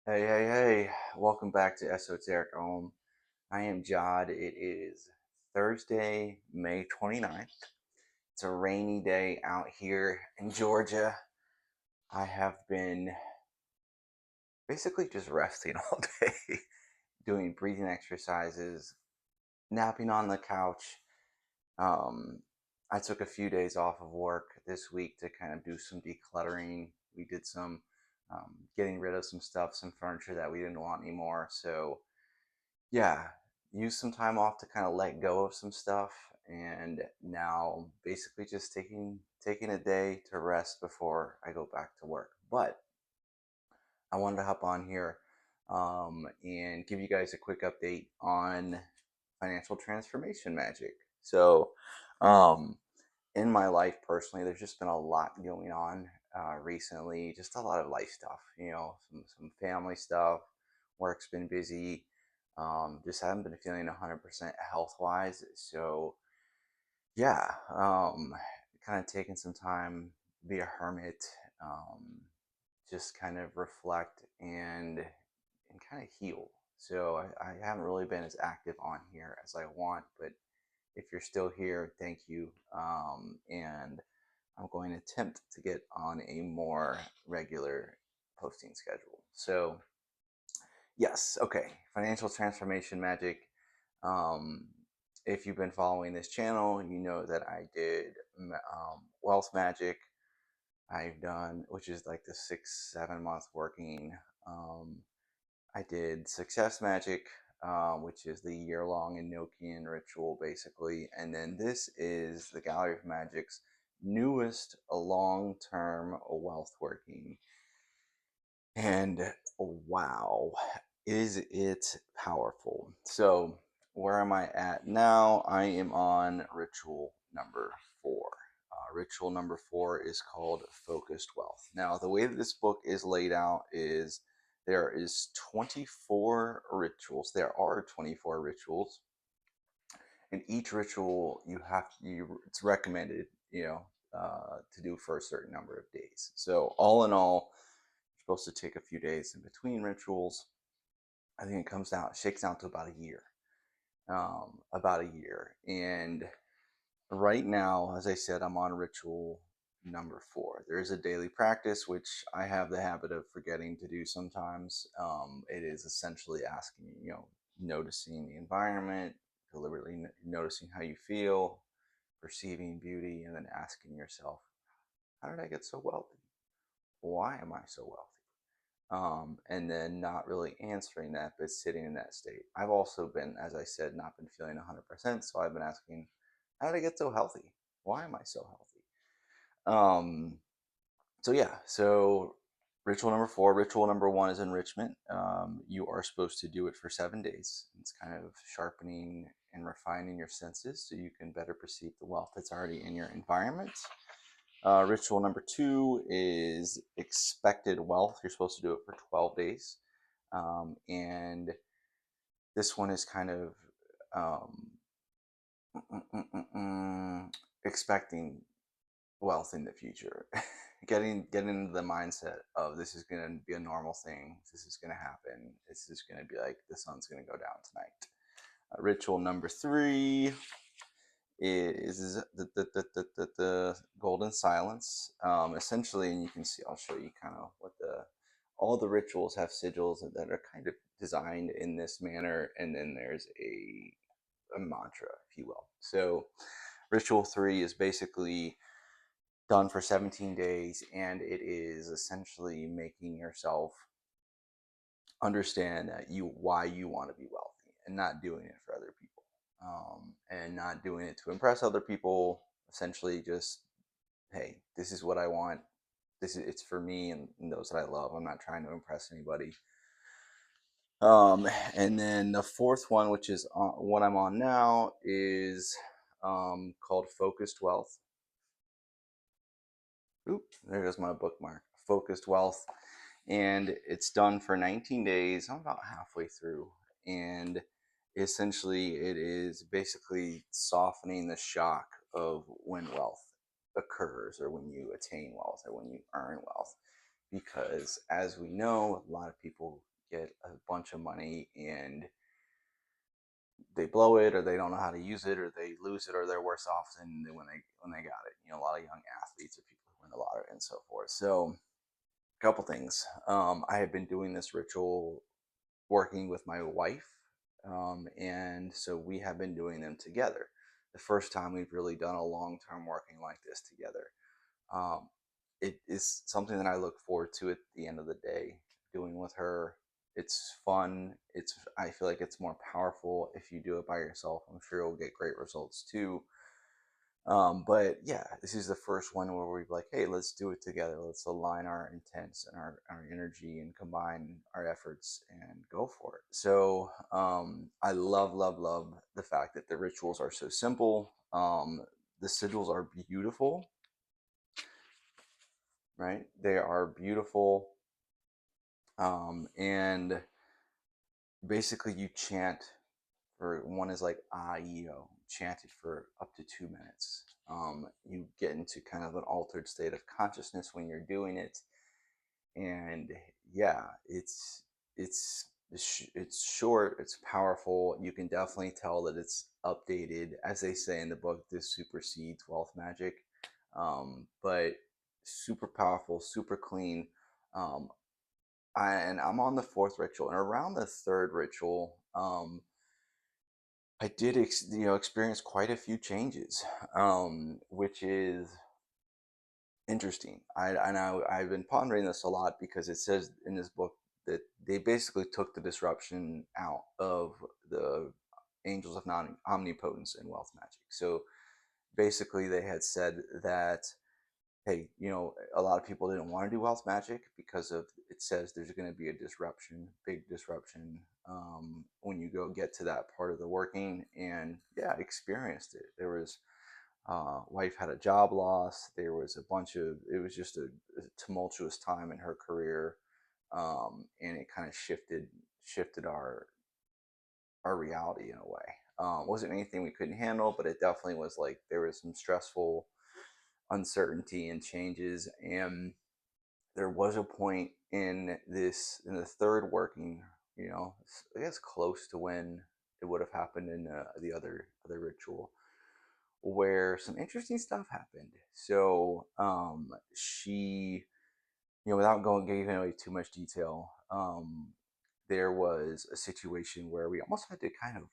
Hey, welcome back to Esoteric Home. I am Jod. It is Thursday, May 29th. It's a rainy day out here in Georgia. I have been basically just resting all day, doing breathing exercises, napping on the couch. Um, I took a few days off of work this week to kind of do some decluttering. We did some getting rid of some stuff, some furniture that we didn't want anymore. So yeah, use some time off to kind of let go of some stuff, and now basically just taking a day to rest before I go back to work. But I wanted to hop on here and give you guys a quick update on Financial Transformation Magic. So, um, in my life personally, there's just been a lot going on recently. Just a lot of life stuff, some family stuff. Work's been busy. Just haven't been feeling 100% health wise. So yeah, kind of taking some time, be a hermit, just kind of reflect and kind of heal. So I haven't really been as active on here as I want, but if you're still here, thank you. And I'm going to attempt to get on a more regular posting schedule. So, yes, okay. Financial Transformation Magic. Um, if you've been following this channel, you know that I did Wealth Magic. I've done, which is like the 6, 7 month working. Um, I did Success Magic, which is the year-long Enochian ritual, basically. And then this is the Gallery of Magic's newest long-term wealth working. And wow, is it powerful. So where am I at now? I am on ritual number 4. Ritual number 4 is called Focused Wealth. Now, the way that this book is laid out is there is 24 rituals. There are 24 rituals. And each ritual it's recommended, to do for a certain number of days. So all in all, you're supposed to take a few days in between rituals. I think shakes out to about a year. And right now, as I said, I'm on ritual number 4. There is a daily practice, which I have the habit of forgetting to do sometimes. It is essentially asking, noticing the environment, deliberately noticing how you feel, perceiving beauty, and then asking yourself, how did I get so wealthy? Why am I so wealthy? And then not really answering that, but sitting in that state. I've also been, as I said, not been feeling 100%. So I've been asking, how did I get so healthy? Why am I so healthy? Um, so ritual number 4, ritual number 1 is enrichment. You are supposed to do it for 7 days. It's kind of sharpening and refining your senses so you can better perceive the wealth that's already in your environment. Ritual number 2 is expected wealth. You're supposed to do it for 12 days. And this one is kind of um, expecting wealth in the future. getting into the mindset of this is going to be a normal thing. This is going to happen. This is going to be like the sun's going to go down tonight. Ritual number 3 is the golden silence. Essentially, and you can see, I'll show you kind of all the rituals have sigils that are kind of designed in this manner, and then there's a mantra, if you will. So, ritual 3 is basically done for 17 days, and it is essentially making yourself understand that why you want to be wealthy and not doing it for other people, and not doing it to impress other people. Essentially, just hey, this is what I want. It's for me and those that I love. I'm not trying to impress anybody. And then the fourth one, which is what I'm on now, is called Focused Wealth. Oop, there goes my bookmark. Focused Wealth. And it's done for 19 days. I'm about halfway through. And essentially, it is basically softening the shock of when wealth occurs, or when you attain wealth, or when you earn wealth. Because as we know, a lot of people get a bunch of money and they blow it, or they don't know how to use it, or they lose it, or they're worse off than when they got it. A lot of young athletes or people who win the lottery and so forth. So, a couple things. I have been doing this ritual working with my wife, and so we have been doing them together. The first time we've really done a long term working like this together. Um, it is something that I look forward to at the end of the day, doing with her. It's fun. I feel like it's more powerful if you do it by yourself. I'm sure you'll get great results too. But yeah, this is the first one where we're like, hey, let's do it together. Let's align our intents and our energy and combine our efforts and go for it. So I love, love, love the fact that the rituals are so simple. The sigils are beautiful, right? They are beautiful. And basically you chant for one is like IEO, chanted for up to 2 minutes. You get into kind of an altered state of consciousness when you're doing it, and yeah, it's short, it's powerful. You can definitely tell that it's updated, as they say in the book. This supersedes wealth magic, but super powerful, super clean. Um, and I'm on the fourth ritual, and around the third ritual, I did experience quite a few changes, which is interesting. I've been pondering this a lot because it says in this book that they basically took the disruption out of the angels of omnipotence and wealth magic. So basically, they had said that, hey, a lot of people didn't want to do wealth magic because of it says there's going to be a disruption, big disruption, when you go get to that part of the working. And yeah, experienced it. There was wife had a job loss. There was a bunch of it was just a tumultuous time in her career, and it kind of shifted our reality in a way. Wasn't anything we couldn't handle, but it definitely was like there was some stressful uncertainty and changes. And there was a point in the third working, I guess close to when it would have happened in the other ritual, where some interesting stuff happened. So she, without giving away too much detail, there was a situation where we almost had to kind of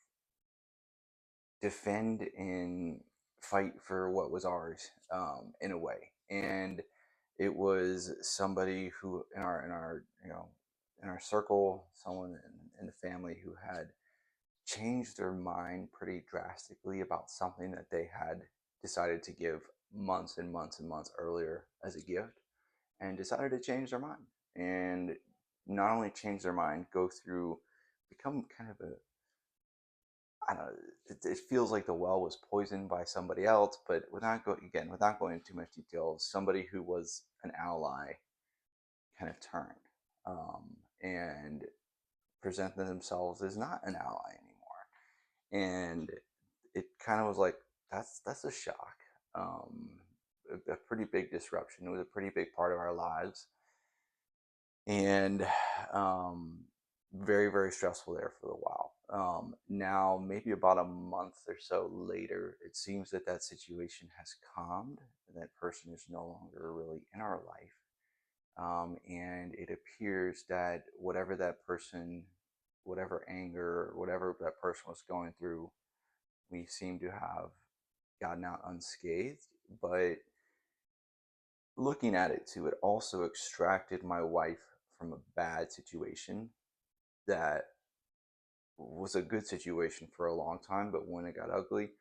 defend and fight for what was ours, in a way. And it was somebody who in our circle, someone in the family who had changed their mind pretty drastically about something that they had decided to give months and months and months earlier as a gift, and decided to change their mind. And not only change their mind, go through, become kind of a, I don't know, it feels like the well was poisoned by somebody else, but without going into too much detail, somebody who was an ally kind of turned, and presented themselves as not an ally anymore. And it kind of was like, that's a shock, um, a pretty big disruption. It was a pretty big part of our lives, and very, very stressful there for a while. Now, maybe about a month or so later, it seems that that situation has calmed. That person is no longer really in our life, and it appears that whatever anger, whatever that person was going through, we seem to have gotten out unscathed. But looking at it too, it also extracted my wife from a bad situation that was a good situation for a long time, but when it got ugly,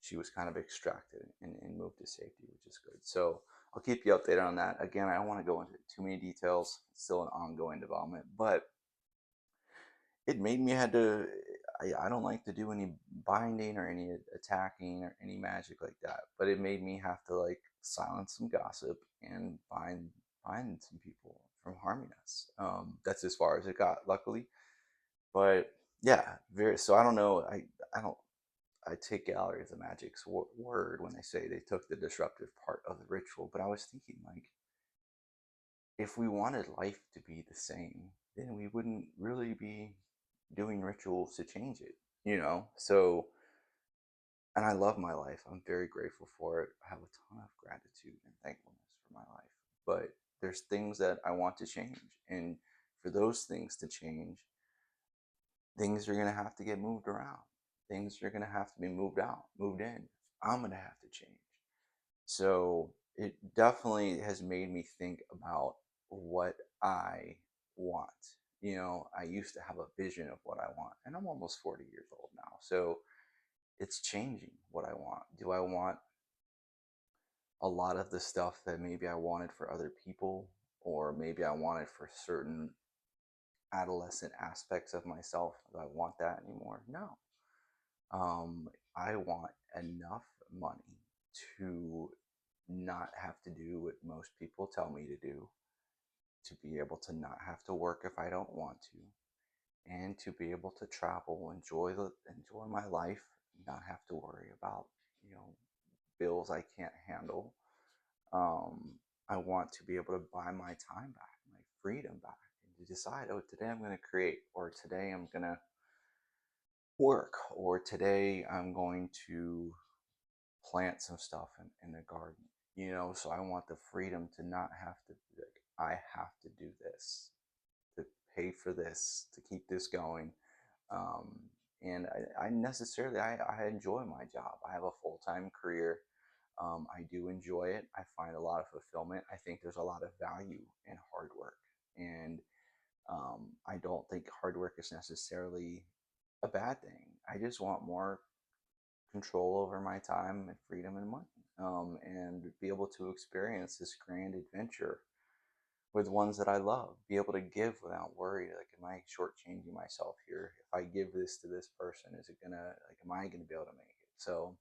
she was kind of extracted and moved to safety, which is good. So I'll keep you updated on that. Again, I don't want to go into too many details. It's still an ongoing development, but it made me had to. I don't like to do any binding or any attacking or any magic like that, but it made me have to like silence some gossip and bind some people from harming us. That's as far as it got, luckily. But yeah, very. So I don't know. I don't. I take galleries of magic's word when they say they took the disruptive part of the ritual. But I was thinking, like, if we wanted life to be the same, then we wouldn't really be doing rituals to change it, you know? So, and I love my life. I'm very grateful for it. I have a ton of gratitude and thankfulness for my life. But there's things that I want to change. And for those things to change, things are going to have to get moved around. Things are going to have to be moved out, moved in. I'm going to have to change. So it definitely has made me think about what I want. You know, I used to have a vision of what I want, and I'm almost 40 years old now. So it's changing what I want. Do I want a lot of the stuff that maybe I wanted for other people, or maybe I wanted for certain adolescent aspects of myself? Do I want that anymore? No. I want enough money to not have to do what most people tell me to be able to not have to work if I don't want to, and to be able to travel, enjoy my life, not have to worry about, you know, bills I can't handle. Um, I want to be able to buy my time back, my freedom back, and to decide, oh, today I'm going to create, or today I'm going to work, or today I'm going to plant some stuff in the garden. You know, so I want the freedom to not have to be like, I have to do this, to pay for this, to keep this going. Um, and I necessarily, I enjoy my job. I have a full-time career. I do enjoy it. I find a lot of fulfillment. I think there's a lot of value in hard work. And I don't think hard work is necessarily a bad thing. I just want more control over my time and freedom and money, and be able to experience this grand adventure with ones that I love, be able to give without worry. Like, am I shortchanging myself here? If I give this to this person, is it gonna, like, am I gonna be able to make it? So,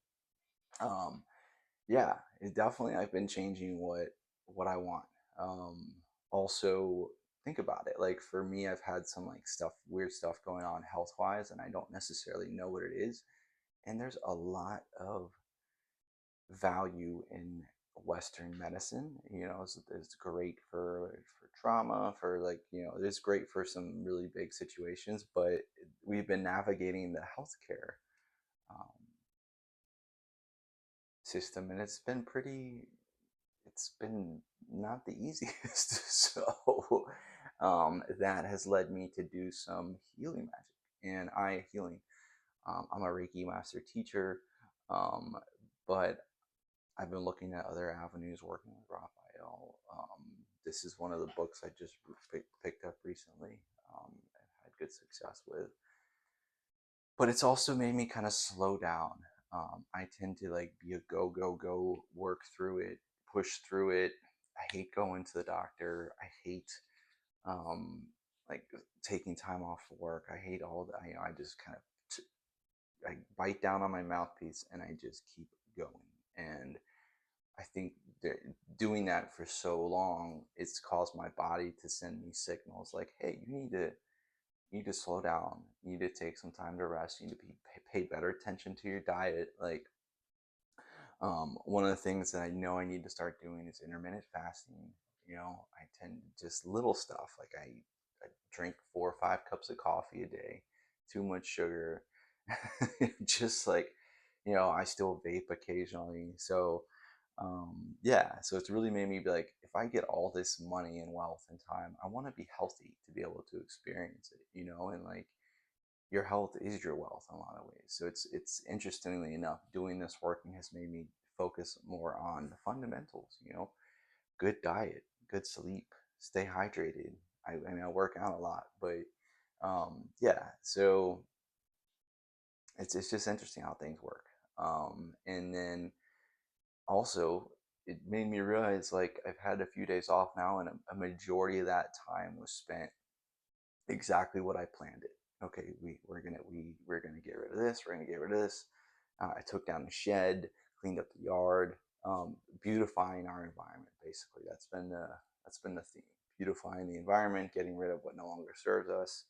um, yeah, it definitely, I've been changing what I want. Um, Also, think about it. Like for me, I've had some like stuff, weird stuff going on health wise, and I don't necessarily know what it is. And there's a lot of value in Western medicine. You know, it's great for trauma, for like, you know, it's great for some really big situations. But we've been navigating the healthcare um, system, and it's been not the easiest. So that has led me to do some healing magic and eye healing. I'm a Reiki master teacher, um, but I've been looking at other avenues working with Raphael. This is one of the books I just picked up recently and had good success with. But it's also made me kind of slow down. I tend to like be a go, go, go, work through it, push through it. I hate going to the doctor. I hate um, like taking time off work. I hate all that. I just kind of I bite down on my mouthpiece and I just keep going. And I think that doing that for so long, it's caused my body to send me signals like, "Hey, you need to slow down. You need to take some time to rest. You need to pay better attention to your diet." Like, one of the things that I know I need to start doing is intermittent fasting. You know, I tend to just little stuff like I drink 4 or 5 cups of coffee a day, too much sugar, just like, you know, I still vape occasionally. So yeah, so it's really made me be like, if I get all this money and wealth and time, I want to be healthy to be able to experience it, you know. And like, your health is your wealth in a lot of ways. So it's interestingly enough, doing this working has made me focus more on the fundamentals, you know, good diet, good sleep, stay hydrated. I mean, I work out a lot, but yeah, so it's just interesting how things work. And then also, it made me realize like I've had a few days off now, and a majority of that time was spent exactly what I planned it. Okay, we're gonna get rid of this. We're gonna get rid of this. I took down the shed, cleaned up the yard, beautifying our environment. Basically, that's been the theme: beautifying the environment, getting rid of what no longer serves us.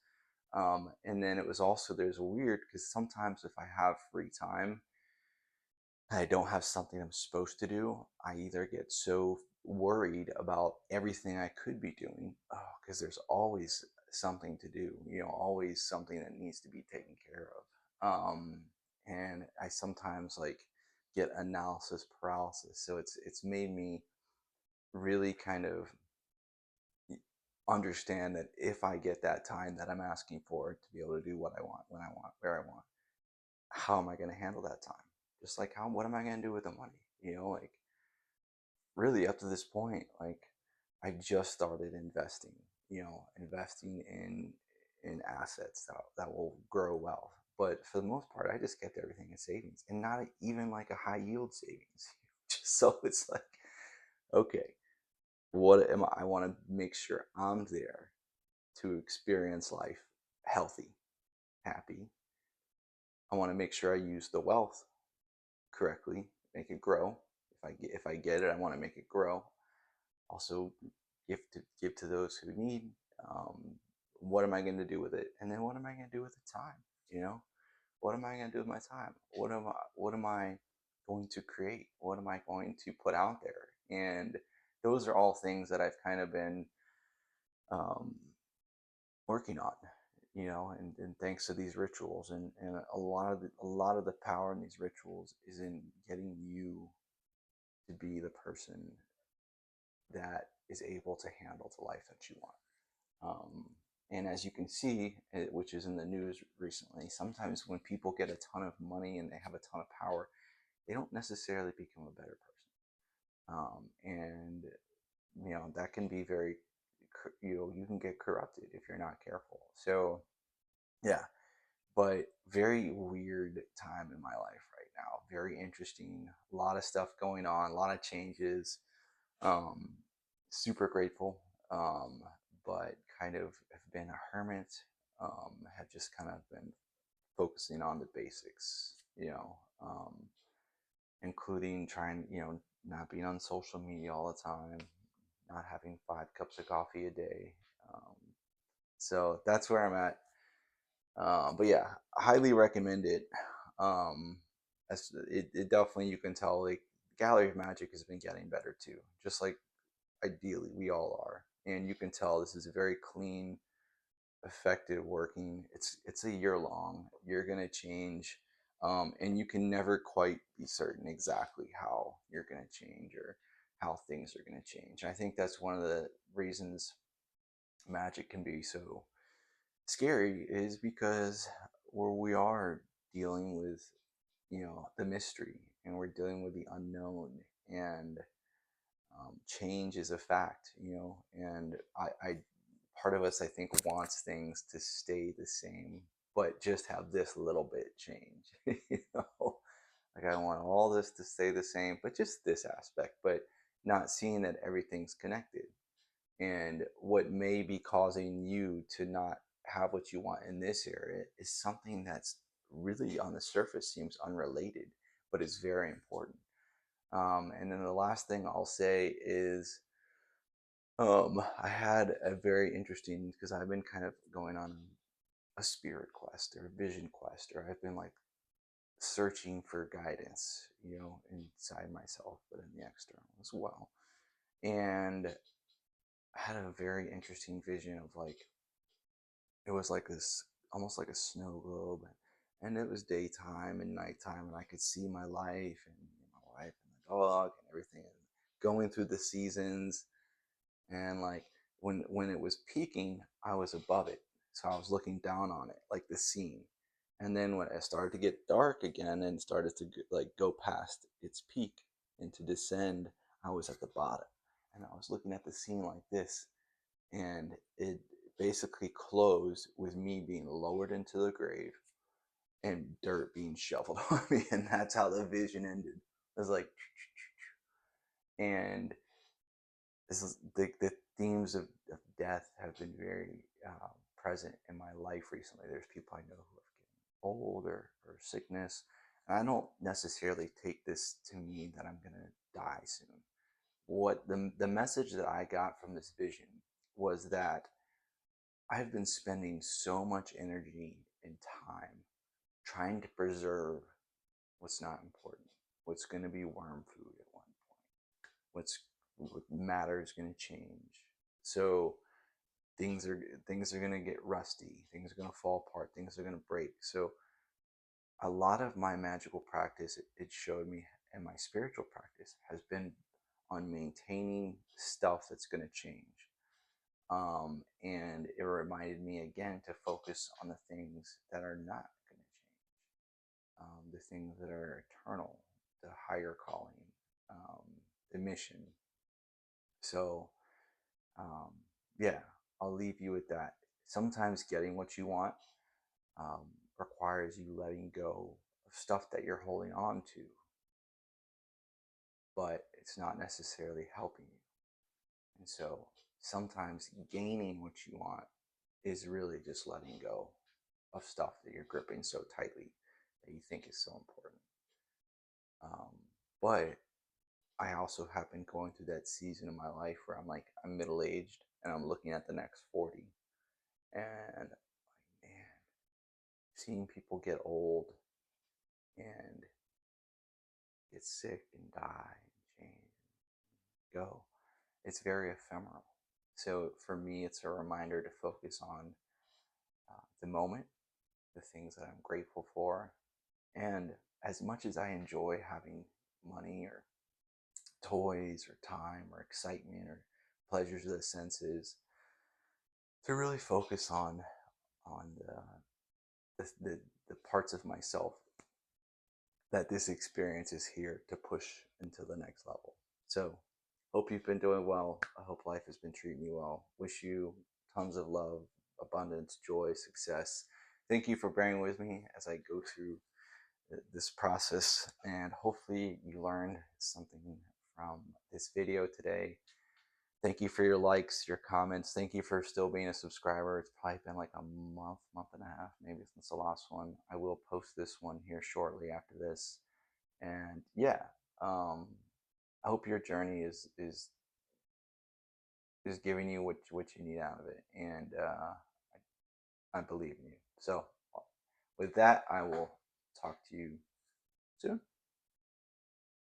And then it was also, there's a weird, because sometimes if I have free time, I don't have something I'm supposed to do, I either get so worried about everything I could be doing, because there's always something to do, always something that needs to be taken care of. And I sometimes like get analysis paralysis. So it's made me really kind of understand that if I get that time that I'm asking for to be able to do what I want, when I want, where I want, how am I going to handle that time? Just like what am I going to do with the money? Like really up to this point, like I just started investing, investing in assets that will grow wealth. But for the most part, I just kept everything in savings, and not even like a high yield savings. Just so it's like, okay, what am I want to make sure I'm there to experience life healthy, happy. I want to make sure I use the wealth correctly, make it grow. If I get it, I want to make it grow. Also, give to those who need. Um, what am I going to do with it? And then what am I going to do with the time? What am I going to do with my time? What am I going to create? What am I going to put out there? And those are all things that I've kind of been um, working on, and thanks to these rituals, and a lot of the power in these rituals is in getting you to be the person that is able to handle the life that you want. And as you can see, which is in the news recently, sometimes when people get a ton of money and they have a ton of power, they don't necessarily become a better person. And that can be very, you can get corrupted if you're not careful. So yeah, but very weird time in my life right now. Very interesting. A lot of stuff going on. A lot of changes. Um, Super grateful. But kind of have been a hermit. Have just kind of been focusing on the basics. Including trying, not being on social media all the time, not having 5 cups of coffee a day. Um, so that's where I'm at. But yeah, highly recommend it. Um, it definitely, you can tell, like, Gallery of Magic has been getting better too, just like ideally we all are. And you can tell this is a very clean, effective working. It's a year long. You're gonna change, and you can never quite be certain exactly how you're gonna change or how things are gonna change. And I think that's one of the reasons magic can be so scary, is because where we are dealing with, the mystery, and we're dealing with the unknown, and change is a fact, and I part of us, I think, wants things to stay the same, but just have this little bit change. Like, I want all this to stay the same, but just this aspect, but not seeing that everything's connected. And what may be causing you to not have what you want in this area is something that's really on the surface seems unrelated, but is very important. And then the last thing I'll say is, I had a very interesting, because I've been kind of going on a spirit quest or a vision quest, or I've been like searching for guidance, inside myself, but in the external as well. And I had a very interesting vision of, like, it was like this, almost like a snow globe, and it was daytime and nighttime, and I could see my life, and my wife and the dog and everything, and going through the seasons. And like, when it was peaking, I was above it, so I was looking down on it, like the scene. And then when it started to get dark again and started to like go past its peak and to descend, I was at the bottom, and I was looking at the scene like this. And it basically closed with me being lowered into the grave and dirt being shoveled on me, and that's how the vision ended. It was like, and this is the themes of death have been very present in my life recently. There's people I know who have getting old, or sickness, and I don't necessarily take this to mean that I'm gonna die soon. What the message that I got from this vision was that I've been spending so much energy and time trying to preserve what's not important, what's going to be worm food at one point, what matter is going to change. So things are going to get rusty, things are going to fall apart, things are going to break. So a lot of my magical practice, it showed me, and my spiritual practice has been on maintaining stuff that's going to change. And it reminded me again to focus on the things that are not going to change, the things that are eternal, the higher calling, um, the mission. So, um, yeah, I'll leave you with that. Sometimes getting what you want um, requires you letting go of stuff that you're holding on to, but it's not necessarily helping you. And so sometimes gaining what you want is really just letting go of stuff that you're gripping so tightly that you think is so important. Um, but I also have been going through that season of my life where I'm middle aged and I'm looking at the next 40. And like, man, seeing people get old and get sick and die and change and go, it's very ephemeral. So for me, it's a reminder to focus on the moment, the things that I'm grateful for. And as much as I enjoy having money or toys or time or excitement or pleasures of the senses, to really focus on the parts of myself that this experience is here to push into the next level. So hope you've been doing well. I hope life has been treating you well. Wish you tons of love, abundance, joy, success. Thank you for bearing with me as I go through this process, and hopefully you learned something from this video today. Thank you for your likes, your comments. Thank you for still being a subscriber. It's probably been like a month and a half, maybe since the last one. I will post this one here shortly after this. And yeah, I hope your journey is giving you what you need out of it, and I believe in you. So with that, I will talk to you soon.